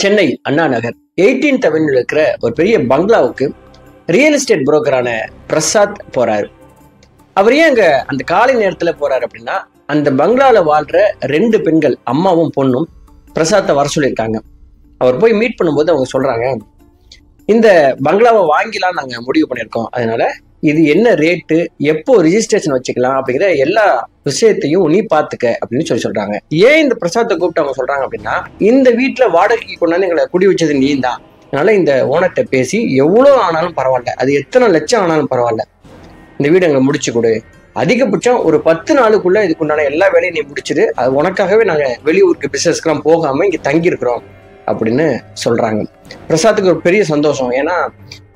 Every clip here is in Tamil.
சென்னை அண்ணா நகர் 18th அவென்யூல இருக்கிற ஒரு பெரிய பங்களாவுக்கு ரியல் எஸ்டேட் புரோக்கரான பிரசாத் போறாரு. அவர் ஏன் அங்க அந்த காலை நேரத்துல போறாரு அப்படின்னா, அந்த பங்களால வாழ்ற 2 பெண்கள், அம்மாவும் பொண்ணும் பிரசாத்தை வர சொல்லியிருக்காங்க. அவர் போய் மீட் பண்ணும்போது அவங்க சொல்றாங்க, இந்த பங்களாவை வாங்கிலாம் நாங்க முடிவு பண்ணியிருக்கோம், அதனால இது என்ன ரேட்டு, எப்போ ரிஜிஸ்ட்ரேஷன் வச்சுக்கலாம் அப்படிங்கிற எல்லா விஷயத்தையும் நீ பாத்துக்க அப்படின்னு சொல்றாங்க. ஏன் இந்த பிரசாத்தை கூப்பிட்டு அவங்க சொல்றாங்க அப்படின்னா, இந்த வீட்டுல வாடகைக்கு கொண்டாந்து எங்களை குடி வச்சது நீ தான், அதனால இந்த ஓனர்கிட்ட பேசி எவ்வளவு ஆனாலும் பரவாயில்ல, அது எத்தனை லட்சம் ஆனாலும் பரவாயில்ல, இந்த வீடு எங்களை முடிச்சு கொடு, அதிகபட்சம் ஒரு 10 நாளுக்குள்ள இதுக்குண்டான எல்லா வேலையும் நீ முடிச்சிடு, அது உனக்காகவே நாங்க வெளியூருக்கு பிசினஸ்க்கெல்லாம் போகாம இங்க தங்கி இருக்கிறோம் அப்படின்னு சொல்றாங்க. பிரசாத்துக்கு ஒரு பெரிய சந்தோஷம். ஏன்னா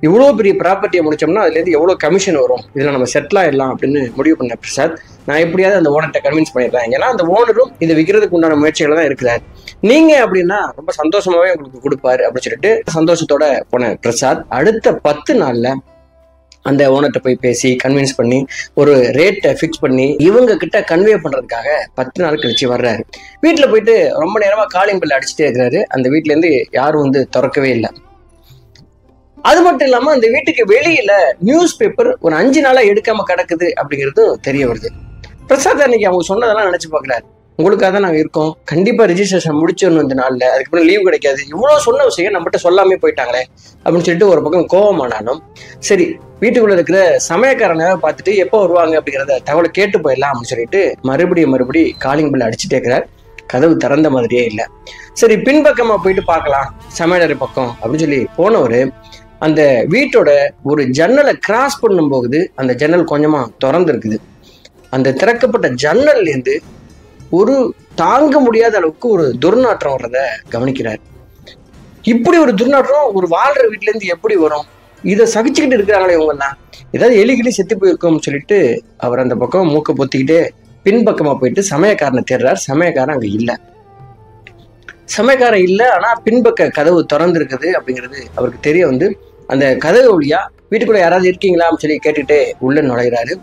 இவ்வளோ பெரிய ப்ராப்பர்ட்டியை முடிச்சோம்னா அதுல இருந்து எவ்வளவு கமிஷன் வரும், இதுல நம்ம செட்டில் ஆயிடலாம் அப்படின்னு முடிவு பண்ண பிரசாத், நான் எப்படியாவது அந்த ஓனர்கிட்ட கன்வின்ஸ் பண்ணிடுறேன், ஏன்னா அந்த ஓனரும் இதை விற்கிறதுக்கு உண்டான முயற்சிகளை தான் இருக்கிறார், நீங்க அப்படின்னா ரொம்ப சந்தோஷமாவே உங்களுக்கு கொடுப்பாரு அப்படின்னு சொல்லிட்டு சந்தோஷத்தோட போன பிரசாத் அடுத்த 10 நாள்ல அந்த ஓனர்கிட்ட போய் பேசி கன்வின்ஸ் பண்ணி ஒரு ரேட்டை ஃபிக்ஸ் பண்ணி இவங்க கிட்ட கன்வே பண்றதுக்காக 10 நாள் கழிச்சு வர்றாரு. வீட்டுல போயிட்டு ரொம்ப நேரமா காலிங் பெல் அடிச்சுட்டே இருக்கிறாரு. அந்த வீட்டுல இருந்து யாரும் திறக்கவே இல்லை. அது மட்டும் இல்லாம அந்த வீட்டுக்கு வெளியில நியூஸ் பேப்பர் ஒரு 5 நாளா எடுக்காம கிடக்குது அப்படிங்கிறதும் தெரிய வருது. பிரசாத் அன்னைக்கு அவங்க சொன்னதெல்லாம் நினைச்சு பாக்குறாரு, உங்களுக்காக தான் நாங்க இருக்கோம், கண்டிப்பா ரிஜிஸ்ட்ரேஷன் முடிச்சிடணும் இந்த நாள்ல, அதுக்கப்புறம் லீவ் கிடைக்காது, இவ்வளவு சொன்ன விஷயம் நம்மகிட்ட சொல்லாமே போயிட்டாங்களே அப்படின்னு சொல்லிட்டு ஒரு பக்கம் கோவமானாலும், சரி வீட்டுக்குள்ள இருக்கிற சமயக்காரனை பார்த்துட்டு எப்போ வருவாங்க அப்படிங்கிறத தகவலை கேட்டு போயிடலாம் அப்படின்னு சொல்லிட்டு மறுபடியும் காலிங் பெல் அடிச்சுட்டே இருக்கிறார். கதவு திறந்த மாதிரியே இல்லை. சரி பின்பக்கமா போயிட்டு பார்க்கலாம் சமையலறை பக்கம் அப்படின்னு சொல்லி போனவரு அந்த வீட்டோட ஒரு ஜன்னலை கிராஸ் பண்ணும் போகுது. அந்த ஜன்னல் கொஞ்சமா திறந்து இருக்குது. அந்த திறக்கப்பட்ட ஜன்னல்ல இருந்து ஒரு தாங்க முடியாத அளவுக்கு ஒரு துர்நாற்றம் வர்றத கவனிக்கிறார். இப்படி ஒரு துர்நாற்றம் ஒரு வாழ்ற வீட்டுல இருந்து எப்படி வரும், இதை சகிச்சுக்கிட்டு இருக்கிறாங்களே இவங்க எல்லாம், ஏதாவது எலிகிளி செத்து போயிருக்கோம்னு சொல்லிட்டு அவர் அந்த பக்கம் மூக்க பொத்திக்கிட்டே பின்பக்கமா போயிட்டு சமயக்காரனை தேடுறார். சமயக்காரன் அங்க இல்லை. சமயக்காரன் இல்லை, ஆனா பின்பக்க கதவு திறந்து இருக்குது அப்படிங்கிறது அவருக்கு தெரிய அந்த கதவு வழியா வீட்டுக்குள்ள யாராவது இருக்கீங்களா அப்படின்னு சொல்லி கேட்டுட்டே உள்ள நுழைகிறாரு.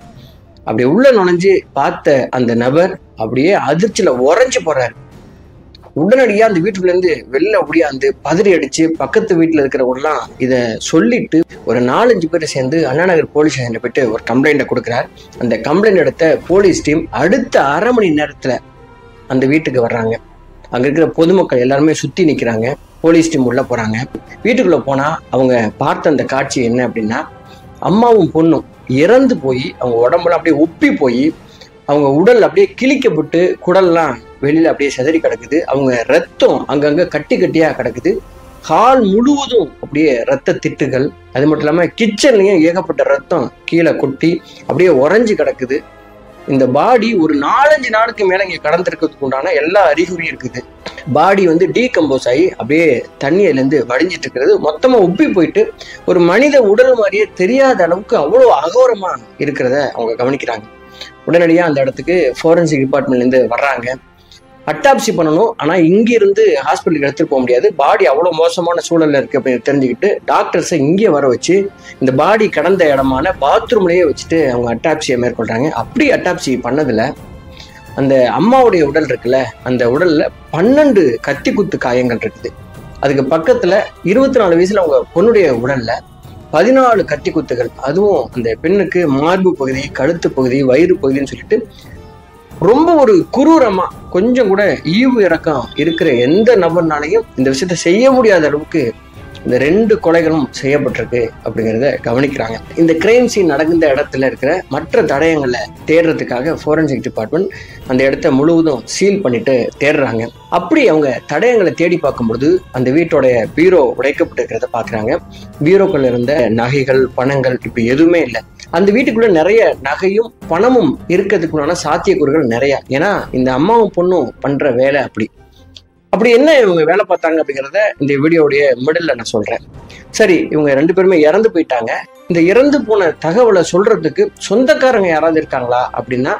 அப்படி உள்ள நுழைஞ்சு பார்த்த அந்த நபர் அப்படியே அதிர்ச்சியில உறைஞ்சு போறாரு. உடனடியா அந்த வீட்டுக்குள்ள இருந்து வெளில ஒடியாந்து பதறி அடிச்சு பக்கத்து வீட்டுல இருக்கிறவங்கலாம் இத சொல்லிட்டு ஒரு 4-5 பேர் சேர்ந்து அண்ணா நகர் போலீஸ் ஸ்டேஷன்ல போயிட்டு ஒரு கம்ப்ளைண்ட்டை கொடுக்குறார். அந்த கம்ப்ளைண்ட் எடுத்த போலீஸ் டீம் அடுத்த அரை மணி நேரத்துல அந்த வீட்டுக்கு வர்றாங்க. அங்க இருக்கிற பொதுமக்கள் எல்லாருமே சுத்தி நிக்கிறாங்க. போலீஸ் டீம் உள்ள போறாங்க. வீட்டுக்குள்ள போனா அவங்க பார்த்த அந்த காட்சி என்ன அப்படின்னா, அம்மாவும் பொண்ணும் இறந்து போய் அவங்க உடம்புலாம் அப்படியே உப்பி போய் அவங்க உடல் அப்படியே கிழிக்கப்பட்டு குடல்லாம் வெளியில அப்படியே செதறி கிடக்குது. அவங்க ரத்தம் அங்கங்க கட்டி கட்டியா கிடக்குது. ஹால் முழுவதும் அப்படியே ரத்த திட்டுகள். அது மட்டும் இல்லாம கிச்சன்லயும் ஏகப்பட்ட ரத்தம் கீழே கொட்டி அப்படியே உறைஞ்சு கிடக்குது. இந்த பாடி ஒரு 4-5 நாளுக்கு மேல இங்க கடந்திருக்கிறதுக்கு உண்டான எல்லா அறிகுறியும் இருக்குது. பாடி டீகம்போஸ் ஆகி அப்படியே தண்ணியில இருந்து வடிஞ்சிட்டு இருக்கிறது. மொத்தமா உப்பி போயிட்டு ஒரு மனித உடல் மாதிரியே தெரியாத அளவுக்கு அவ்வளவு அகோரமா இருக்கிறத அவங்க கவனிக்கிறாங்க. உடனடியா அந்த இடத்துக்கு ஃபோரன்சிக் டிபார்ட்மெண்ட்ல இருந்து வர்றாங்க. அட்டாப்சி பண்ணணும், ஆனா இங்க இருந்து ஹாஸ்பிட்டலுக்கு எடுத்துட்டு போக முடியாது, பாடி அவ்வளவு மோசமான சூழல்ல இருக்கு அப்படின்னு தெரிஞ்சுக்கிட்டு டாக்டர்ஸை இங்கே வர வச்சு இந்த பாடி கடந்த இடமான பாத்ரூம்லயே வச்சுட்டு அவங்க அட்டாப்சியை மேற்கொள்றாங்க. அப்படி அட்டாப்சி பண்ணதுல அந்த அம்மாவுடைய உடல் இருக்குல்ல, அந்த உடல்ல 12 கத்தி குத்து காயங்கள் இருக்குது. அதுக்கு பக்கத்துல 24 வயசுல அவங்க பொண்ணுடைய உடல்ல 14 கத்தி குத்துகள். அதுவும் அந்த பெண்ணுக்கு மார்பு பகுதி, கழுத்து பகுதி, வயிறு பகுதின்னு சொல்லிட்டு ரொம்ப ஒரு குரூரமா, கொஞ்சம் கூட ஈவு இறக்கம் இருக்கிற எந்த நபர்னாலையும் இந்த விஷயத்த செய்ய முடியாத அளவுக்கு இந்த 2 கொலைகளும் செய்யப்பட்டிருக்கு அப்படிங்கிறத கவனிக்கிறாங்க. இந்த கிரைம் சீன் நடந்த இடத்துல இருக்கிற மற்ற தடயங்களை தேடுறதுக்காக ஃபோரன்சிக் டிபார்ட்மெண்ட் அந்த இடத்த முழுவதும் சீல் பண்ணிட்டு தேடுறாங்க. அப்படி அவங்க தடயங்களை தேடி பார்க்கும்போது அந்த வீட்டோடைய பீரோ உடைக்கப்பட்டிருக்கிறத பாக்குறாங்க. பீரோக்கள் இருந்த நகைகள், பணங்கள் இப்ப எதுவுமே இல்லை. அந்த வீட்டுக்குள்ள நிறைய நகையும் பணமும் இருக்கிறதுக்குள்ளான சாத்தியக்கூறுகள் நிறைய. ஏன்னா இந்த அம்மாவும் பொண்ணும் பண்ற வேலை அப்படி என்ன இவங்க வேலை பார்த்தாங்க அப்படிங்கிறத இந்த வீடியோடைய மிடில் நான் சொல்றேன். சரி, இவங்க 2 பேருமே இறந்து போயிட்டாங்க. இந்த இறந்து போன தகவலை சொல்றதுக்கு சொந்தக்காரங்க யாராவது இருக்காங்களா அப்படின்னா,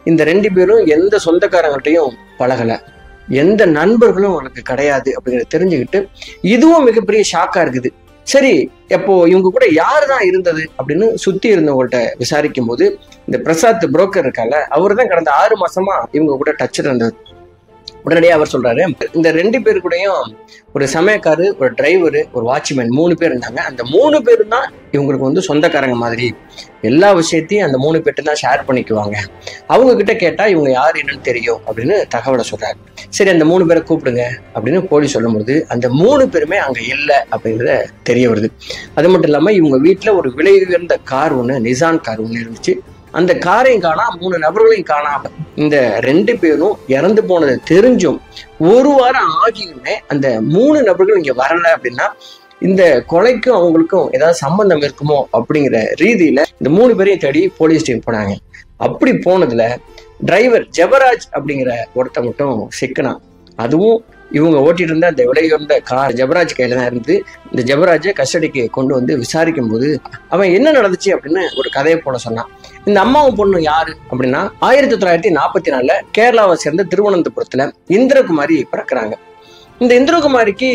இந்த 2 பேரும் எந்த சொந்தக்காரங்கள்ட்டையும் பழகல, எந்த நண்பர்களும் அவங்களுக்கு கிடையாது அப்படிங்கிறத தெரிஞ்சுக்கிட்டு இதுவும் மிகப்பெரிய ஷாக்கா இருக்குது. சரி, எப்போ இவங்க கூட யாரு தான் இருந்தது அப்படின்னு சுத்தி இருந்தவங்கள்ட்ட விசாரிக்கும் போது இந்த பிரசாத் புரோக்கர் இருக்கால, அவரு தான் கடந்த 6 மாசமா இவங்க கூட டச்சில் இருந்தது. உடனடியாக அவர் சொல்றாரு, இந்த 2 பேரு கூடயும் ஒரு சமயக்காரு, ஒரு டிரைவரு, ஒரு வாட்ச்மேன் 3 பேர் இருந்தாங்க. அந்த 3 பேரும் தான் இவங்களுக்கு வந்து சொந்தக்காரங்க மாதிரி. எல்லா விஷயத்தையும் அந்த 3 பேர்ட்டு தான் ஷேர் பண்ணிக்குவாங்க. அவங்க கிட்ட கேட்டா இவங்க யார் என்னன்னு தெரியும் அப்படின்னு தகவலை சொல்றாரு. சரி, அந்த 3 பேரை கூப்பிடுங்க அப்படின்னு போலீஸ் சொல்லும்போது அந்த 3 பேருமே அங்க இல்லை அப்படிங்கிறத தெரிய வருது. அது மட்டும் இல்லாம இவங்க வீட்டுல ஒரு விலை உயர்ந்த கார் ஒண்ணு, நிசான் கார் ஒண்ணு இருந்துச்சு. அந்த காரையும் காணா, 3 நபர்களையும் காணாம. இந்த 2 பேரும் இறந்து போனது தெரிஞ்சும் 1 வாரம் ஆகியுமே அந்த 3 நபர்கள் இங்க வரல அப்படின்னா இந்த கொலைக்கும் அவங்களுக்கும் ஏதாவது சம்பந்தம் இருக்குமோ அப்படிங்கிற ரீதியில இந்த 3 பேரையும் தேடி போலீஸ் டீம் போனாங்க. அப்படி போனதுல டிரைவர் ஜெபராஜ் அப்படிங்கிற ஒருத்த மட்டும் சிக்கனா. அதுவும் இவங்க ஓட்டிட்டு இருந்த அந்த விலையுயர்ந்த கார் ஜெபராஜ் கையில தான் இருந்து. இந்த ஜெபராஜை கஸ்டடிக்கு கொண்டு வந்து விசாரிக்கும் போது அவன் என்ன நடந்துச்சு அப்படின்னு ஒரு கதையை போல சொன்னான். இந்த அம்மாவும் பொண்ணு யாரு அப்படின்னா 1944 கேரளாவை சேர்ந்த திருவனந்தபுரத்துல இந்திரகுமாரி பிறக்கிறாங்க. இந்த இந்திரகுமாரிக்கு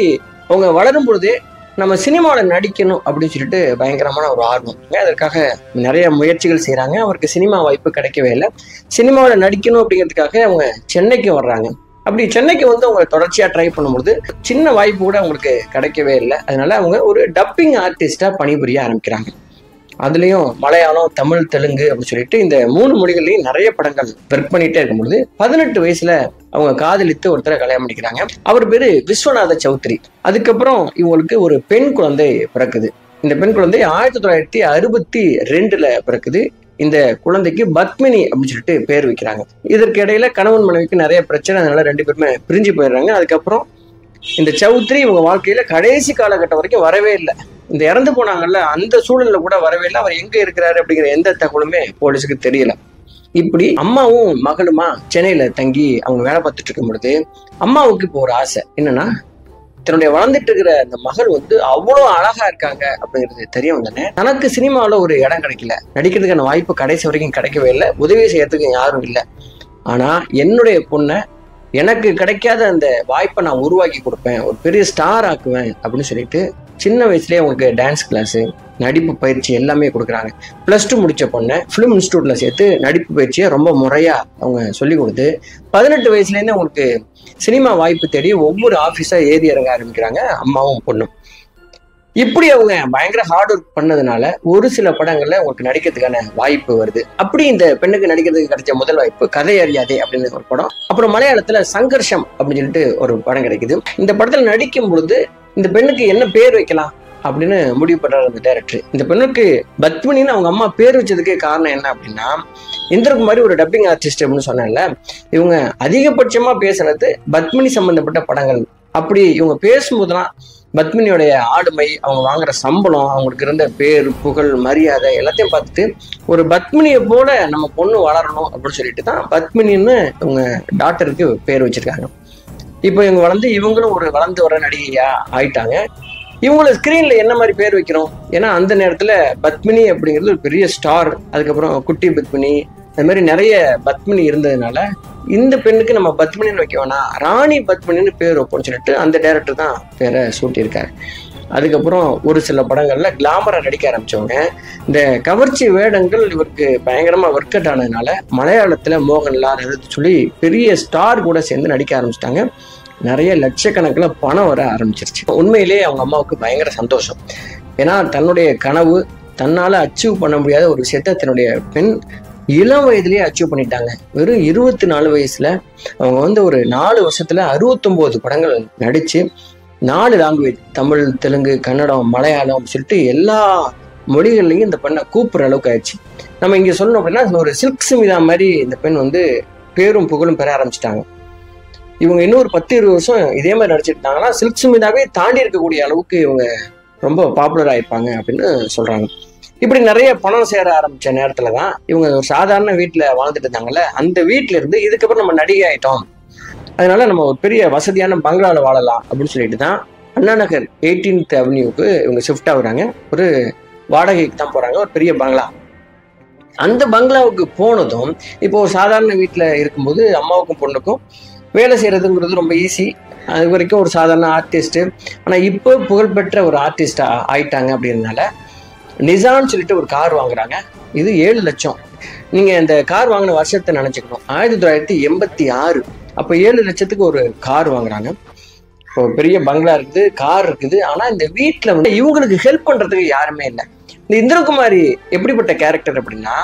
அவங்க வளரும் பொழுதே நம்ம சினிமாவில் நடிக்கணும் அப்படின்னு சொல்லிட்டு பயங்கரமான ஒரு ஆர்வம். அதற்காக நிறைய முயற்சிகள் செய்யறாங்க. அவருக்கு சினிமா வாய்ப்பு கிடைக்கவே இல்லை. சினிமாவில் நடிக்கணும் அப்படிங்கிறதுக்காக அவங்க சென்னைக்கு வர்றாங்க. அப்படி சென்னைக்கு வந்து அவங்க தொடர்ச்சியா ட்ரை பண்ணும்போது சின்ன வாய்ப்பு கூட அவங்களுக்கு கிடைக்கவே இல்லை. அதனால அவங்க ஒரு டப்பிங் ஆர்டிஸ்டா பணிபுரிய ஆரம்பிக்கிறாங்க. அதுலயும் மலையாளம், தமிழ், தெலுங்கு அப்படின்னு சொல்லிட்டு இந்த 3 மொழிகள்லையும் நிறைய படங்கள் ஒர்க் பண்ணிட்டே இருக்கும்பொழுது 18 வயசுல அவங்க காதலித்து ஒருத்தரை கல்யாணம் பண்ணிக்கிறாங்க. அவர் பேரு விஸ்வநாத சௌத்ரி. அதுக்கப்புறம் இவங்களுக்கு ஒரு பெண் குழந்தை பிறக்குது. இந்த பெண் குழந்தை 1962 பிறக்குது. இந்த குழந்தைக்கு பத்மினி அப்படின்னு சொல்லிட்டு பேர் வைக்கிறாங்க. இதற்கு இடையில கணவன் மனைவிக்கு நிறைய பிரச்சனை, அதனால 2 பேருமே பிரிஞ்சு போயிடுறாங்க. அதுக்கப்புறம் இந்த சௌத்ரி இவங்க வாழ்க்கையில கடைசி காலகட்டம் வரைக்கும் வரவே இல்லை. இந்த இறந்து போனாங்கல்ல அந்த சூழல்ல கூட வரவே இல்லை. அவர் எங்க இருக்கிறாரு அப்படிங்கிற எந்த தகவலுமே போலீஸுக்கு தெரியல. இப்படி அம்மாவும் மகளுமா சென்னையில தங்கி அவங்க வேலை பார்த்துட்டு இருக்கும் பொழுது அம்மாவுக்கு இப்போ ஒரு ஆசை என்னன்னா, தன்னுடைய வளர்ந்துட்டு இருக்கிற அந்த மகள் வந்து அவ்வளவு அழகா இருக்காங்க அப்படிங்கிறது தெரிய வந்தோடனே தனக்கு சினிமாவில் ஒரு இடம் கிடைக்கல, நடிக்கிறதுக்கான வாய்ப்பு கடைசி வரைக்கும் கிடைக்கவே இல்லை, உதவி செய்யறதுக்கு யாரும் இல்லை. ஆனா என்னுடைய பொண்ணை எனக்கு கிடைக்காத அந்த வாய்ப்பை நான் உருவாக்கி கொடுப்பேன், ஒரு பெரிய ஸ்டார் ஆக்குவேன் அப்படின்னு சொல்லிட்டு சின்ன வயசுலேயே அவங்களுக்கு டான்ஸ் கிளாஸு, நடிப்பு பயிற்சி எல்லாமே கொடுக்குறாங்க. +2 முடிச்ச பொண்ணை ஃபிலிம் இன்ஸ்டியூட்ல சேர்த்து நடிப்பு பயிற்சியை ரொம்ப முறையா அவங்க சொல்லி கொடுத்து 18 வயசுலேருந்து அவங்களுக்கு சினிமா வாய்ப்பு தேடி ஒவ்வொரு ஆஃபீஸா ஏறி இறங்க ஆரம்பிக்கிறாங்க அம்மாவும் பொண்ணும். இப்படி அவங்க பயங்கர ஹார்ட் ஒர்க் பண்ணதுனால ஒரு சில படங்கள்ல உங்களுக்கு நடிக்கிறதுக்கான வாய்ப்பு வருது. அப்படி இந்த பெண்ணுக்கு நடிக்கிறதுக்கு கிடைச்ச முதல் வாய்ப்பு கதை அறியாதே அப்படின்னு ஒரு படம். அப்புறம் மலையாளத்துல சங்கர்ஷம் அப்படின்னு சொல்லிட்டு ஒரு படம் கிடைக்குது. இந்த படத்துல நடிக்கும் பொழுது இந்த பெண்ணுக்கு என்ன பேர் வைக்கலாம் அப்படின்னு முடிவு பண்றாரு அந்த டைரக்டர். இந்த பெண்ணுக்கு பத்மினின்னு அவங்க அம்மா பேர் வச்சதுக்கு காரணம் என்ன அப்படின்னா, இந்திரகுமாரி ஒரு டப்பிங் ஆர்டிஸ்ட் அப்படின்னு சொன்னால இவங்க அதிகபட்சமா பேசுறது பத்மினி சம்பந்தப்பட்ட படங்கள். அப்படி இவங்க பேசும்போதுலாம் பத்மினியோடைய ஆளுமை, அவங்க வாங்குற சம்பளம், அவங்களுக்கு இருந்த பேர், புகழ், மரியாதை எல்லாத்தையும் பார்த்துட்டு ஒரு பத்மினியை போல நம்ம பொண்ணு வளரணும் அப்படின்னு சொல்லிட்டு தான் பத்மினின்னு இவங்க டாக்டருக்கு பேர் வச்சிருக்காங்க. இப்போ இவங்க இவங்களும் ஒரு வளர்ந்து வர நடிகையா ஆயிட்டாங்க. இவங்களை ஸ்கிரீன்ல என்ன மாதிரி பேர் வைக்கிறோம்? ஏன்னா அந்த நேரத்துல பத்மினி அப்படிங்கிறது ஒரு பெரிய ஸ்டார். அதுக்கப்புறம் குட்டி பத்மினி, அது மாதிரி நிறைய பத்மினி இருந்ததுனால இந்த பெண்ணுக்கு நம்ம பத்மினின்னு வைக்க வேணாம், ராணி பத்மினின்னு பேர் வைப்போம்னு சொல்லிட்டு அந்த டைரக்டர் தான் பேரை சூட்டியிருக்காரு. அதுக்கப்புறம் ஒரு சில படங்கள்ல கிளாமரா நடிக்க ஆரம்பிச்சவங்க. இந்த கவர்ச்சி வேடங்கள் இவருக்கு பயங்கரமா ஒர்க் அவுட் ஆனதுனால மலையாளத்துல மோகன்லால் சொல்லி பெரிய ஸ்டார் கூட சேர்ந்து நடிக்க ஆரம்பிச்சிட்டாங்க. நிறைய லட்சக்கணக்கில் பணம் வர ஆரம்பிச்சிருச்சு. உண்மையிலேயே அவங்க அம்மாவுக்கு பயங்கர சந்தோஷம். ஏன்னா தன்னுடைய கனவு, தன்னால அச்சீவ் பண்ண முடியாத ஒரு விஷயத்த தன்னுடைய பெண் இளம் வயதிலேயே அச்சீவ் பண்ணிட்டாங்க. வெறும் 24 வயசுல அவங்க ஒரு 4 வருஷத்துல 69 படங்கள் நடிச்சு 4 லாங்குவேஜ், தமிழ், தெலுங்கு, கன்னடம், மலையாளம் சொல்லிட்டு எல்லா மொழிகள்லையும் இந்த பெண்ணை கூப்பிடுற அளவுக்கு ஆயிடுச்சு. நம்ம இங்க சொல்லணும் அப்படின்னா ஒரு சில்க் சுமிதா மாதிரி இந்த பெண் பேரும் புகழும் பெற ஆரம்பிச்சிட்டாங்க. இவங்க இன்னொரு 10-20 வருஷம் இதே மாதிரி நடிச்சிருந்தாங்கன்னா சில்க் சுமிதாவே தாண்டி இருக்கக்கூடிய அளவுக்கு இவங்க ரொம்ப பாப்புலர் ஆயிருப்பாங்க அப்படின்னு சொல்றாங்க. இப்படி நிறைய பணம் சேர ஆரம்பிச்ச நேரத்துல தான் இவங்க ஒரு சாதாரண வீட்டுல வாழ்ந்துட்டு இருந்தாங்கல்ல, அந்த வீட்டுல இருந்து இதுக்கப்புறம் நம்ம நடிகை ஆயிட்டோம், அதனால நம்ம ஒரு பெரிய வசதியான பங்களாவில் வாழலாம் அப்படின்னு சொல்லிட்டு தான் அண்ணா நகர் 18th அவென்யூக்கு இவங்க ஷிஃப்ட் ஆகுறாங்க. ஒரு வாடகைக்கு தான் போறாங்க, ஒரு பெரிய பங்களா. அந்த பங்களாவுக்கு போனதும் இப்போ ஒரு சாதாரண வீட்டுல இருக்கும்போது அம்மாவுக்கும் பொண்ணுக்கும் வேலை செய்யறதுங்கிறது ரொம்ப ஈஸி. அது வரைக்கும் ஒரு சாதாரண ஆர்டிஸ்ட், ஆனா இப்போ புகழ்பெற்ற ஒரு ஆர்டிஸ்டா ஆயிட்டாங்க. அப்படின்றதுனால நிசான்னு சொல்லிட்டு ஒரு கார் வாங்குறாங்க. இது 7 லட்சம். நீங்க இந்த கார் வாங்கின வருஷத்தை நினைச்சுக்கணும், 1986. அப்போ 7 லட்சத்துக்கு ஒரு கார் வாங்குறாங்க. இப்போ பெரிய பங்களா இருக்குது, கார் இருக்குது. ஆனா இந்த வீட்டுல வந்து இவங்களுக்கு ஹெல்ப் பண்றதுக்கு யாருமே இல்லை. இந்த இந்திரகுமாரி எப்படிப்பட்ட கேரக்டர் அப்படின்னா,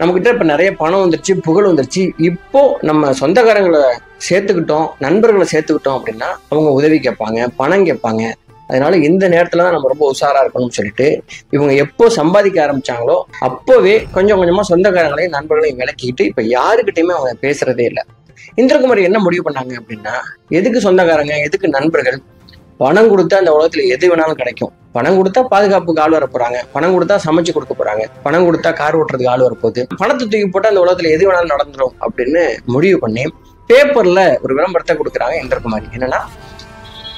நம்மகிட்ட இப்ப நிறைய பணம் வந்துருச்சு, புகழ் வந்துருச்சு. இப்போ நம்ம சொந்தக்காரங்களை சேர்த்துக்கிட்டோம், நண்பர்களை சேர்த்துக்கிட்டோம் அப்படின்னா அவங்க உதவி கேட்பாங்க, பணம் கேட்பாங்க. அதனால இந்த நேரத்துல தான் நம்ம ரொம்ப உஷாரா இருக்கணும்னு சொல்லிட்டு இவங்க எப்போ சம்பாதிக்க ஆரம்பிச்சாங்களோ அப்போவே கொஞ்சம் கொஞ்சமா சொந்தக்காரங்களையும் நண்பர்களையும் விலக்கிக்கிட்டு இப்ப யாருக்கிட்டையுமே அவங்க பேசுறதே இல்லை. இந்திரகுமாரி என்ன முடிவு பண்ணாங்க அப்படின்னா, எதுக்கு சொந்தக்காரங்க, எதுக்கு நண்பர்கள்? பணம் கொடுத்தா அந்த உலகத்துல எது வேணாலும் கிடைக்கும். பணம் கொடுத்தா பாதுகாப்புக்கு ஆள் வர போறாங்க, பணம் கொடுத்தா சமைச்சு கொடுக்க போறாங்க, பணம் கொடுத்தா கார் ஓட்டுறதுக்கு ஆள் வரப்போகுது, பணத்தை தூக்கி போட்டு அந்த உலகத்துல எது வேணாலும் நடந்துரும் அப்படின்னு முடிவு பண்ணி பேப்பர்ல ஒரு விளம்பரத்தை கொடுக்குறாங்க இந்திரகுமாரி. என்னன்னா,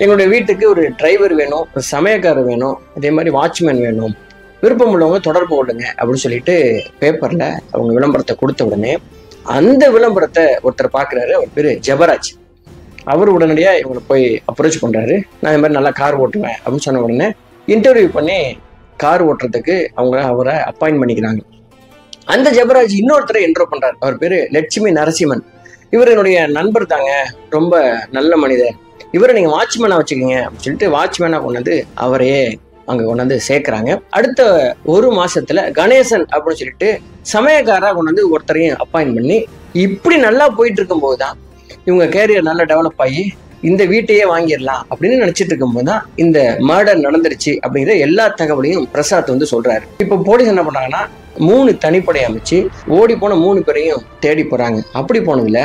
எங்களுடைய வீட்டுக்கு ஒரு டிரைவர் வேணும், ஒரு சமயக்காரர் வேணும், அதே மாதிரி வாட்ச்மேன் வேணும், விருப்பம் உள்ளவங்க தொடர்பு கொள்ளுங்க அப்படின்னு சொல்லிட்டு பேப்பர்ல அவங்க விளம்பரத்தை கொடுத்த உடனே அந்த விளம்பரத்தை ஒருத்தர் பாக்குறாரு. அவர் பேரு ஜெபராஜ். அவர் உடனடியா இவங்களை போய் அப்ரோச் பண்றாரு. நான் இந்த மாதிரி நல்லா கார் ஓட்டுவேன் அப்படின்னு சொன்ன உடனே இன்டர்வியூ பண்ணி கார் ஓட்டுறதுக்கு அவரை அப்பாயின்ட் பண்ணிக்கிறாங்க. அந்த ஜெபராஜ் இன்னொருத்தரை என்ட்ரோ பண்றாரு. அவர் பேரு லட்சுமி நரசிம்மன். இவர் என்னுடைய நண்பர் தாங்க, ரொம்ப நல்ல மனிதர், இவரை நீங்க வாட்ச்மேனா வச்சுக்கோங்க அப்படின்னு சொல்லிட்டு வாட்ச்மேனா கொண்டாந்து அவரையே அங்க கொண்டாந்து சேர்க்கிறாங்க. அடுத்த 1 மாசத்துல கணேசன் அப்படின்னு சொல்லிட்டு சமயக்காரா கொண்டாந்து ஒருத்தரையும் அப்பாயின்ட் பண்ணி இப்படி நல்லா போயிட்டு இருக்கும் போதுதான் இவங்க கேரியர் நல்லா டெவலப் ஆகி இந்த வீட்டையே வாங்கிடலாம் அப்படின்னு நினைச்சிட்டு இருக்கும்போது தான் இந்த மர்டர் நடந்துருச்சு அப்படிங்கிற எல்லா தகவலையும் பிரசாத் வந்து சொல்றாரு. இப்போ போலீஸ் என்ன பண்றாங்கன்னா 3 தனிப்படை அமைச்சு ஓடி போன 3 பேரையும் தேடி போறாங்க. அப்படி போனதுல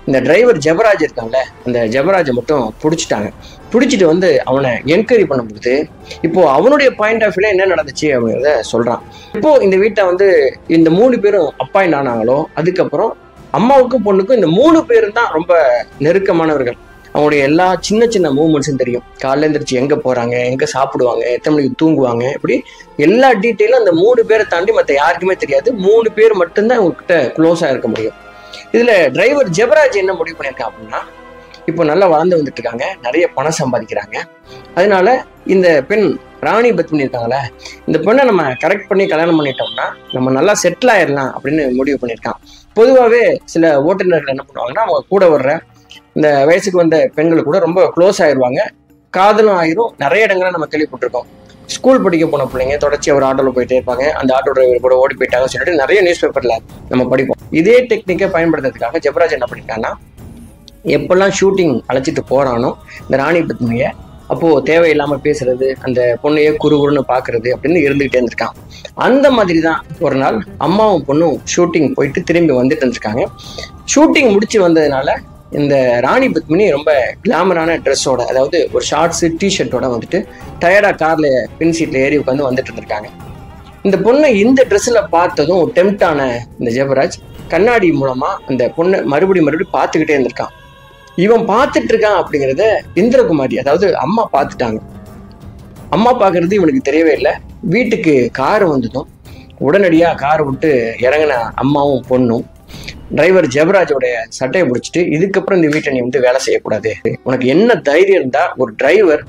இந்த டிரைவர் ஜெபராஜ் இருக்காங்கல்ல, அந்த ஜெபராஜை மட்டும் பிடிச்சிட்டாங்க. பிடிச்சிட்டு வந்து அவனை என்கொயரி பண்ணும்போது இப்போ அவனுடைய பாயிண்ட் ஆஃப் வியூல என்ன நடந்துச்சு அப்படிங்கிறத சொல்றான். இப்போ இந்த வீட்டை வந்து இந்த 3 பேரும் அப்பாயிண்ட் ஆனாங்களோ அதுக்கப்புறம் அம்மாவுக்கும் பொண்ணுக்கும் இந்த 3 பேரும் தான் ரொம்ப நெருக்கமானவர்கள். அவங்களுடைய எல்லா சின்ன சின்ன மூவ்மெண்ட்ஸும் தெரியும். காலைல எழுந்திரிச்சு எங்க போறாங்க, எங்க சாப்பிடுவாங்க, எத்தனை மணிக்கு தூங்குவாங்க, இப்படி எல்லா டீட்டெயிலும் அந்த 3 பேரை தாண்டி மற்ற யாருக்குமே தெரியாது. 3 பேர் மட்டும்தான் இவங்ககிட்ட க்ளோஸா இருக்க முடியும். இதுல டிரைவர் ஜெபராஜ் என்ன முடிவு பண்ணியிருக்கான் அப்படின்னா, இப்போ நல்லா வளர்ந்து வந்துட்டு இருக்காங்க, நிறைய பணம் சம்பாதிக்கிறாங்க. அதனால இந்த பெண் ராணி பத்மினி இருக்காங்களே, இந்த பெண்ணை நம்ம கரெக்ட் பண்ணி கல்யாணம் பண்ணிட்டோம்னா நம்ம நல்லா செட்டில் ஆயிடலாம் அப்படின்னு முடிவு பண்ணியிருக்கான். பொதுவாகவே சில ஓட்டுநர்கள் என்ன பண்ணுவாங்கன்னா, அவங்க கூட வர்ற இந்த வயசுக்கு வந்த பெண்கள் கூட ரொம்ப க்ளோஸ் ஆயிடுவாங்க, காதலும் ஆயிரும். நிறைய இடங்களை நம்ம கேள்விப்பட்டிருக்கோம். ஸ்கூல் படிக்க போன பிள்ளைங்க தொடர்ச்சி ஒரு ஆட்டோவில் போயிட்டே இருப்பாங்க, அந்த ஆட்டோ டிரைவர் கூட ஓடி போயிட்டாங்கன்னு சொல்லிட்டு நிறைய நியூஸ் பேப்பர்ல நம்ம படிப்போம். இதே டெக்னிக்கை பயன்படுத்துறதுக்காக ஜெபராஜ் என்ன பண்ணிட்டான்னா, எப்பெல்லாம் ஷூட்டிங் அழைச்சிட்டு போறானோ இந்த ராணி பத்மினியை, அப்போ தேவையில்லாம பேசுறது, அந்த பொண்ணையே குறுகுறுன்னு பாக்குறது அப்படின்னு இருந்துகிட்டே இருந்திருக்கான். அந்த மாதிரி தான் ஒரு நாள் அம்மாவும் பொண்ணும் ஷூட்டிங் போயிட்டு திரும்பி வந்துட்டு இருந்திருக்காங்க. ஷூட்டிங் முடிச்சு வந்ததுனால இந்த ராணி பத்மினி ரொம்ப கிளாமரான ட்ரெஸ்ஸோட, அதாவது ஒரு ஷார்ட்ஸு டிஷர்ட்டோட வந்துட்டு டயர்டா கார்ல பின் சீட்ல ஏறி உட்காந்து வந்துட்டு இருந்திருக்காங்க. இந்த பொண்ணை இந்த ட்ரெஸ்ல பார்த்ததும் டெம்ட் ஆன இந்த ஜெபராஜ் கண்ணாடி மூலமா அந்த பொண்ணை மறுபடியும் பார்த்துக்கிட்டே இருந்திருக்கான். இவன் பார்த்துட்டு இருக்கான் அப்படிங்கிறத இந்திரகுமாரி, அதாவது அம்மா பார்த்துட்டாங்க. அம்மா பார்க்கறது இவனுக்கு தெரியவே இல்லை. வீட்டுக்கு கார் வந்ததும் உடனடியா கார் விட்டு இறங்கின அம்மாவும் பொண்ணும் டிரைவர் ஜெபராஜோடைய சட்டையை பிடிச்சிட்டு, இதுக்கப்புறம் இந்த வீட்டை நீ வந்து வேலை செய்யக்கூடாது, உனக்கு என்ன தைரியம் இருந்தா ஒரு டிரைவர்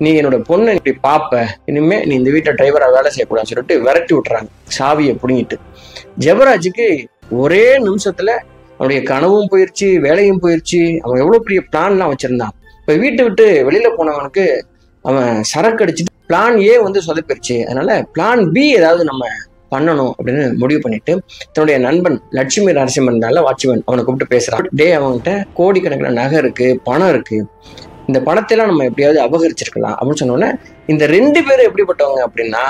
நீ என்னோட பொண்ணை இப்படி பாப்ப, இனிமே நீ இந்த வீட்டை டிரைவரா வேலை செய்யக்கூடாதுன்னு சொல்லிட்டு விரட்டி விட்டுறாங்க சாவியை பிடுங்கிட்டு. ஜெபராஜுக்கு ஒரே நிமிஷத்துல அவனுடைய கனவும் போயிடுச்சு, வேலையும் போயிடுச்சு. அவன் எவ்வளவு பெரிய பிளான்லாம் வச்சிருந்தான். இப்ப வீட்டை விட்டு வெளியில போனவனுக்கு அவன் சரக்கு அடிச்சுட்டு பிளான் ஏ வந்து சொதப்பிடுச்சு. அதனால பிளான் பி ஏதாவது நம்ம பண்ணணும் அப்படின்னு முடிவு பண்ணிட்டு தன்னுடைய நண்பன் லட்சுமி நரசிம்மன் வாட்ச்மேன் அவனை கூப்பிட்டு பேசுறான். டே, அவன்கிட்ட கோடிக்கணக்கில் நகை இருக்கு, பணம் இருக்கு, இந்த பணத்தையெல்லாம் நம்ம எப்படியாவது அபகரிச்சிருக்கலாம் அப்படின்னு சொன்னோன்னே, இந்த 2 பேரும் எப்படிப்பட்டவங்க அப்படின்னா,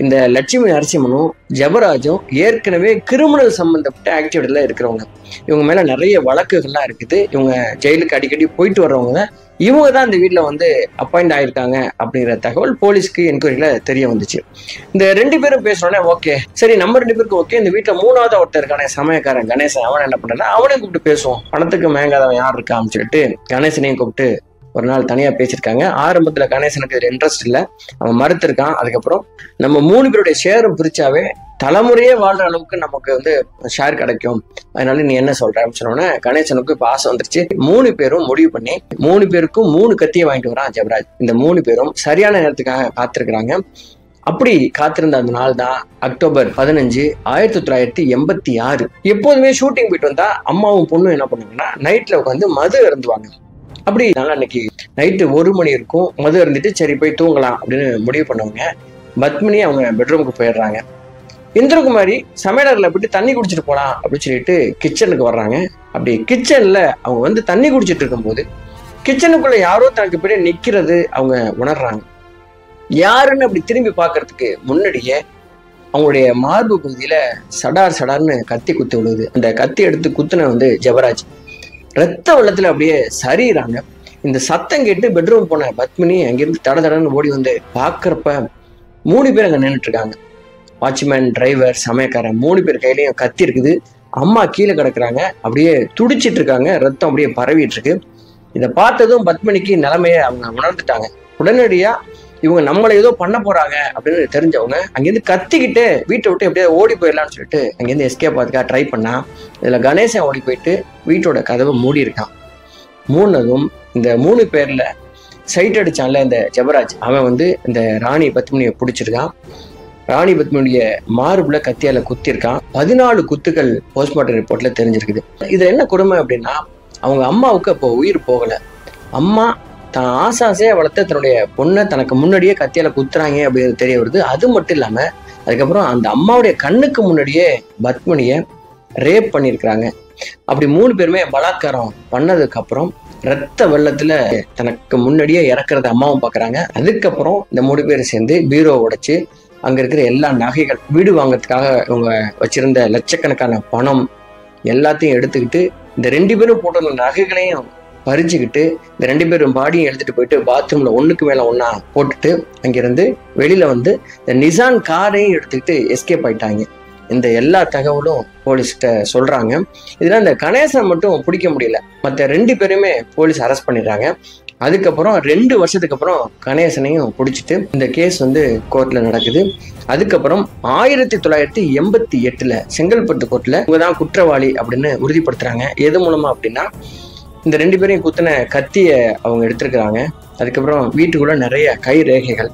இந்த லட்சுமி நரசிம்மனும் ஜெபராஜும் ஏற்கனவே கிரிமினல் சம்பந்தப்பட்ட ஆக்டிவிட்டில இருக்கிறவங்க. இவங்க மேல நிறைய வழக்குகள்லாம் இருக்குது. இவங்க ஜெயிலுக்கு அடிக்கடி போயிட்டு வர்றவங்க. இவங்க தான் இந்த வீட்டில் வந்து அப்பாயிண்ட் ஆயிருக்காங்க அப்படிங்கிற தகவல் போலீஸ்க்கு என்கொயரியில தெரிய வந்துச்சு. இந்த 2 பேரும் பேசுறோன்னே, ஓகே சரி நம்ம 2 பேருக்கு ஓகே. இந்த வீட்டில் 3வது ஒருத்தர் இருக்கானே சமயக்காரன் கணேசன், அவன் என்ன பண்றான்னா அவனையும் கூப்பிட்டு பேசுவோம், பணத்துக்கு மேங்காதவன் யார் இருக்கா அப்படின்னு சொல்லிட்டு கணேசனையும் கூப்பிட்டு ஒரு நாள் தனியா பேசியிருக்காங்க. ஆரம்பத்துல கணேசனுக்கு இதுல இன்ட்ரெஸ்ட் இல்லை, அவன் மறுத்திருக்கான். அதுக்கப்புறம் நம்ம 3 பேருடைய ஷேரும் பிரிச்சாவே தலைமுறையே வாழ்ற அளவுக்கு நமக்கு வந்து ஷேர் கிடைக்கும், அதனால நீ என்ன சொல்ற அப்படின்னு சொன்னோன்னே கணேசனுக்கு இப்ப ஆசை வந்துருச்சு. 3 பேரும் முடிவு பண்ணி 3 பேருக்கும் 3 கத்தியை வாங்கிட்டு வரான் ஜெபராஜ். இந்த 3 பேரும் சரியான நேரத்துக்காக காத்திருக்கிறாங்க. அப்படி காத்திருந்த அந்த நாள் தான் அக்டோபர் 15, 1986. எப்போதுமே ஷூட்டிங் போயிட்டு வந்தா அம்மாவும் பொண்ணும் என்ன பண்ணுவாங்கன்னா நைட்ல உட்காந்து மது அருந்துவாங்க. அப்படி அன்னைக்கு நைட்டு 1 மணி இருக்கும். மது அருந்துட்டு சரி போய் தூங்கலாம் அப்படின்னு முடிவு பண்ணவங்க பத்மினி அவங்க பெட்ரூமுக்கு போயிடுறாங்க. இந்திரகுமாரி சமையலறையில போயிட்டு தண்ணி குடிச்சிட்டு போலாம் அப்படின்னு சொல்லிட்டு கிச்சனுக்கு வர்றாங்க. அப்படி கிச்சன்ல அவங்க வந்து தண்ணி குடிச்சிட்டு இருக்கும்போது கிச்சனுக்குள்ள யாரோ தனக்கு பின்னாடி நிக்கிறது அவங்க உணர்றாங்க. யாருன்னு அப்படி திரும்பி பார்க்கறதுக்கு முன்னாடியே அவங்களுடைய மார்பு பகுதியில சடார் சடார்னு கத்தி குத்து விழுது. அந்த கத்தி எடுத்து குத்துன வந்து ஜெபராஜ் ரத்த வெள்ளத்துல அப்படியே சரியிறாங்க. இந்த சத்தம் கேட்டு பெட்ரூம் போன பத்மினி அங்கிருந்து தடன்னு ஓடி வந்து பாக்குறப்ப 3 பேர் அங்க நின்றுட்டு இருக்காங்க. வாட்ச்மேன், டிரைவர், சமயக்காரன் 3 பேர் கையிலையும் கத்தி இருக்குது. அம்மா கீழே கிடக்குறாங்க, அப்படியே துடிச்சிட்டு இருக்காங்க, ரத்தம் அப்படியே பரவிட்டு இருக்கு. இதை பார்த்ததும் பத்மினிக்கு நிலைமையை அவங்க உணர்ந்துட்டாங்க. உடனடியா இவங்க நம்மளை ஏதோ பண்ண போறாங்க அப்படின்னு தெரிஞ்சவங்க அங்கேருந்து கத்திக்கிட்டு வீட்டை விட்டு எப்படியா ஓடி போயிடலாம்னு சொல்லிட்டு அங்கேருந்து எஸ்கேப் ஆகிறதுக்காக ட்ரை பண்ணா. இதுல கணேசன் ஓடி போயிட்டு வீட்டோட கதவை மூடி இருக்கான். மூடினதும் இந்த 3 பேர்ல சைட் அடிச்சான்ல இந்த ஜெபராஜ், அவன் வந்து இந்த ராணி பத்மினியை பிடிச்சிருக்கான். ராணி பத்மினிய மார்புல கத்தியால குத்திருக்கான். 14 குத்துக்கள் போஸ்ட்மார்ட்டம் ரிப்போர்ட்ல தெரிஞ்சிருக்குது. இது என்ன கொடுமை அப்படின்னா, அவங்க அம்மாவுக்கு அப்போ உயிர் போகல. அம்மா தான் ஆசாசையா வளர்த்த தன்னுடைய பொண்ணை தனக்கு முன்னாடியே கத்தியால குத்துறாங்க அப்படிங்கிறது தெரிய வருது. அது மட்டும் இல்லாம அதுக்கப்புறம் அந்த அம்மாவுடைய கண்ணுக்கு முன்னாடியே பத்மினிய ரேப் பண்ணியிருக்கிறாங்க. அப்படி 3 பேருமே பலாத்காரம் பண்ணதுக்கு அப்புறம் ரத்த வெள்ளத்துல தனக்கு முன்னாடியே இறக்குறத அம்மாவும் பாக்குறாங்க. அதுக்கப்புறம் இந்த 3 பேர் சேர்ந்து பீரோ உடைச்சு அங்க இருக்கிற எல்லா நகைகள், வீடு வாங்கறதுக்காக இவங்க வச்சிருந்த லட்சக்கணக்கான பணம் எல்லாத்தையும் எடுத்துக்கிட்டு இந்த 2 பேரும் போட்ட நகைகளையும் பறிச்சுக்கிட்டு இந்த 2 பேரும் பாடியும் எடுத்துட்டு போயிட்டு பாத்ரூம்ல ஒண்ணுக்கு மேல ஒன்னா போட்டுட்டு அங்கிருந்து வெளியில வந்து இந்த நிசான் காரையும் எடுத்துக்கிட்டு எஸ்கேப் ஆயிட்டாங்க. இந்த எல்லா தகவலும் போலீஸ்கிட்ட சொல்றாங்க. இதுல இந்த கணேசன் மட்டும் பிடிக்க முடியல. மற்ற 2 பேருமே போலீஸ் அரெஸ்ட் பண்ணிடுறாங்க. அதுக்கப்புறம் 2 வருஷத்துக்கு அப்புறம் கணேசனையும் பிடிச்சிட்டு இந்த கேஸ் வந்து கோர்ட்ல நடக்குது. அதுக்கப்புறம் 1988 செங்கல்பட்டு கோர்ட்ல இவங்கதான் குற்றவாளி அப்படின்னு உறுதிப்படுத்துறாங்க. எது மூலமா அப்படின்னா, இந்த 2 பேரையும் குத்தின கத்திய அவங்க எடுத்திருக்கிறாங்க. அதுக்கப்புறம் வீட்டுக்குள்ள நிறைய கை ரேகைகள்,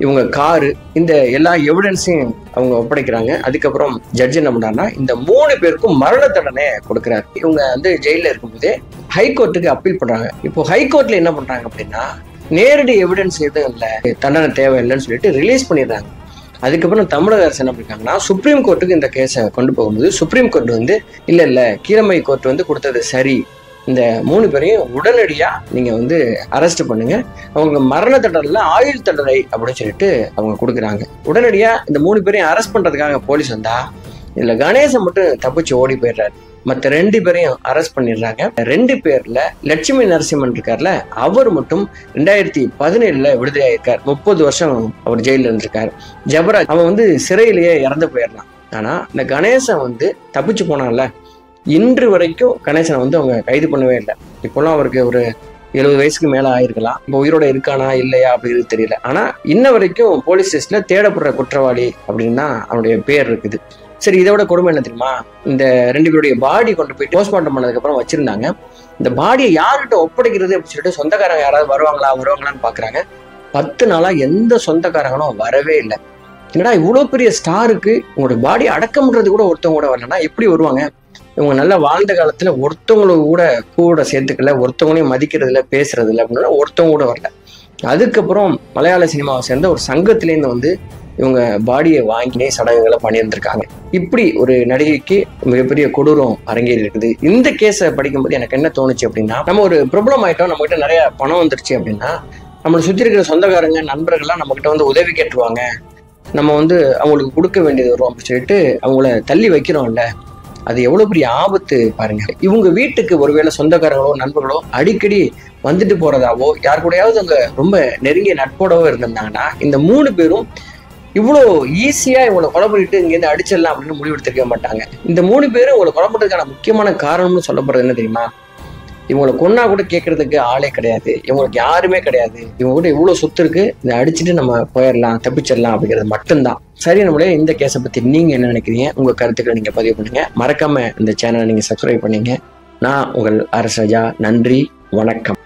இவங்க காரு, இந்த எல்லா எவிடன்ஸையும் அவங்க ஒப்படைக்கிறாங்க. அதுக்கப்புறம் ஜட்ஜ் என்ன பண்றாருன்னா, இந்த 3 பேருக்கும் மரண தண்டனை கொடுக்குறாரு. இவங்க வந்து ஜெயில இருக்கும்போதே ஹைகோர்ட்டுக்கு அப்பீல் பண்றாங்க. இப்போ ஹைகோர்ட்ல என்ன பண்றாங்க அப்படின்னா, நேரடி எவிடன்ஸ் எதுவும் இல்லை, தண்டனை தேவையில்லைன்னு சொல்லிட்டு ரிலீஸ் பண்ணிடுறாங்க. அதுக்கப்புறம் தமிழக அரசு என்ன பண்ணிருக்காங்கன்னா, சுப்ரீம் கோர்ட்டுக்கு இந்த கேஸை கொண்டு போகும்போது சுப்ரீம் கோர்ட் வந்து இல்ல கீழமை கோர்ட் வந்து கொடுத்தது சரி, இந்த 3 பேரையும் உடனடியா நீங்க வந்து அரெஸ்ட் பண்ணுங்க, அவங்க மரண தண்டனை ஆயுள் தண்டனை அப்படின்னு சொல்லிட்டு அவங்க கொடுக்குறாங்க. உடனடியா இந்த 3 பேரையும் அரெஸ்ட் பண்றதுக்காக போலீஸ் வந்தா இதுல கணேசன் மட்டும் தப்பிச்சு ஓடி போயிடுறாரு. மற்ற 2 பேரையும் அரெஸ்ட் பண்ணிடுறாங்க. 2 பேர்ல லட்சுமி நரசிம்மன் இருக்கார்ல, அவர் மட்டும் 2017 விடுதலை ஆயிருக்கார். 30 வருஷம் அவர் ஜெயில இருந்திருக்காரு. ஜெபராஜ் அவன் வந்து சிறையிலேயே இறந்து போயிடலாம். ஆனா இந்த கணேசன் வந்து தப்பிச்சு போனான்ல, இன்று வரைக்கும் கணேசனை வந்து அவங்க கைது பண்ணவே இல்லை. இப்போலாம் அவருக்கு ஒரு 70 வயசுக்கு மேல ஆயிருக்கலாம். இப்போ உயிரோட இருக்கானா இல்லையா அப்படிங்கிறது தெரியல. ஆனா இன்ன வரைக்கும் போலீஸ் ஸ்டேஷன்ல தேடப்படுற குற்றவாளி அப்படின்னு தான் அவனுடைய பேர் இருக்குது. சரி, இதோட கொடுமை என்ன தெரியுமா, இந்த 2 பேருடைய பாடி கொண்டு போயிட்டு போஸ்ட்மார்ட்டம் பண்ணதுக்கு அப்புறம் வச்சிருந்தாங்க. இந்த பாடியை யார்கிட்ட ஒப்படைக்கிறது அப்படின்னு சொல்லிட்டு சொந்தக்காரங்க யாராவது வருவாங்களான்னு பாக்குறாங்க. 10 நாளா எந்த சொந்தக்காரங்களும் வரவே இல்லை. என்னடா இவ்வளவு பெரிய ஸ்டாருக்கு உங்களோட பாடியை அடக்கம் பண்றது கூட ஒருத்தவங்க கூட வரலன்னா எப்படி வருவாங்க? இவங்க நல்லா வாழ்ந்த காலத்துல ஒருத்தவங்களுக்கு கூட சேர்த்துக்கல, ஒருத்தவங்களையும் மதிக்கிறது இல்லை, பேசுறது இல்லை அப்படின்னா ஒருத்தவங்க கூட வரல. அதுக்கப்புறம் மலையாள சினிமாவை சேர்ந்த ஒரு சங்கத்திலேருந்து வந்து இவங்க பாடியை வாங்கினே சடங்குகளை பண்ணியிருந்திருக்காங்க. இப்படி ஒரு நடிகைக்கு மிகப்பெரிய கொடூரம் அரங்கேறி இருக்குது. இந்த கேஸை படிக்கும்போது எனக்கு என்ன தோணுச்சு அப்படின்னா, நம்ம ஒரு ப்ராப்ளம் ஆயிட்டோம், நம்ம கிட்ட நிறைய பணம் வந்துருச்சு அப்படின்னா நம்மளை சுற்றி இருக்கிற சொந்தக்காரங்க, நண்பர்கள்லாம் நம்ம கிட்ட வந்து உதவி கேட்டுருவாங்க, நம்ம வந்து அவங்களுக்கு கொடுக்க வேண்டியது வரும் அப்படின்னு சொல்லிட்டு அவங்கள தள்ளி வைக்கிறோம்ல, அது எவ்வளவு பெரிய ஆபத்து பாருங்க. இவங்க வீட்டுக்கு ஒருவேளை சொந்தக்காரங்களோ நண்பர்களோ அடிக்கடி வந்துட்டு போறதாவோ யார் கூடயாவது அவங்க ரொம்ப நெருங்கிய நட்போடவோ இருந்திருந்தாங்கன்னா இந்த 3 பேரும் இவ்வளோ ஈஸியா இவங்களை கொலை பண்ணிட்டு இங்கேருந்து அடிச்சிடலாம் அப்படின்னு முடிவெடுத்திருக்க மாட்டாங்க. இந்த 3 பேரும் இவங்களை கொலை பண்றதுக்கான முக்கியமான காரணம்னு சொல்லப்படுறது என்ன தெரியுமா, இவங்களை கொன்னா கூட கேட்கறதுக்கு ஆளே கிடையாது, இவங்களுக்கு யாருமே கிடையாது, இவங்க கூட இவ்வளவு சொத்து இருக்கு, இதை அடிச்சுட்டு நம்ம போயிடலாம், தப்பிச்சிடலாம் அப்படிங்கிறது மட்டும்தான். சரி, நம்மளே இந்த கேஸை பத்தி நீங்க என்ன நினைக்கிறீங்க? உங்க கருத்துக்களை நீங்க பதிவு பண்ணுங்க. மறக்காம இந்த சேனலை நீங்க சப்ஸ்கிரைப் பண்ணீங்க. நான் உங்கள் அரசஜா. நன்றி, வணக்கம்.